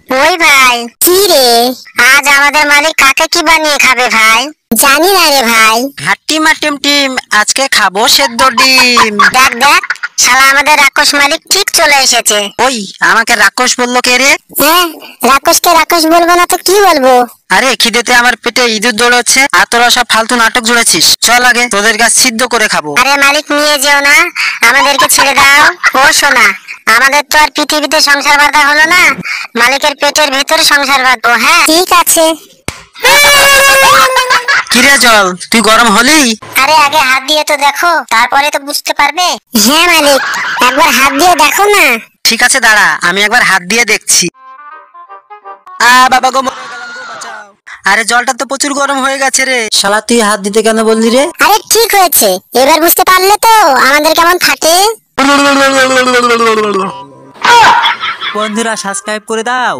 ওই ভাই, কি রে? আজ আমাদের মালিক কাকে কি বানিয়ে খাবে ভাই? জানি না রে ভাই। হাট্টিমা টিম টিম, আজকে খাবো সেদ্ধ ডিম। দেখ দেখ, শালা আমাদের রাক্ষস মালিক ঠিক চলে এসেছে। ওই, আমাকে রাক্ষস বললো কে রে? হ্যাঁ, রাক্ষসকে রাক্ষস বলবো না তো কি বলবো? আরে খিদেতে আমার পেটে ইঁদুর দৌড়াচ্ছে, আর তোরা সব ফালতু নাটক জুড়েছিস। চল আগে তোদের গাছ সিদ্ধ করে খাবো। আরে মালিক, নিয়ে যেও না, আমাদেরকে ছেড়ে দাও। ও সোনা, আমাদের তো আর পৃথিবীতে সংসার বাঁধা হলো না, মালিকের পেটের ভেতরে সংসার বাঁধবো। হ্যাঁ ঠিক আছে। কিরে জল, তুই গরম হলি? আরে আগে হাত দিয়ে তো দেখো, তারপরে তো বুঝতে পারবে। হ্যাঁ মালিক, একবার হাত দিয়ে দেখো না। ঠিক আছে দাঁড়া, আমি একবার হাত দিয়ে দেখছি। বাবা গো, মরে গেলাম গো, বাঁচাও। আরে জলটা তো প্রচুর গরম হয়ে গেছে রে। শালা তুই হাত দিতে কেন বললি রে? আরে ঠিক হয়েছে, এবার বুঝতে পারলে তো আমাদের কেমন থাকে। বন্ধুরা সাবস্ক্রাইব করে দাও।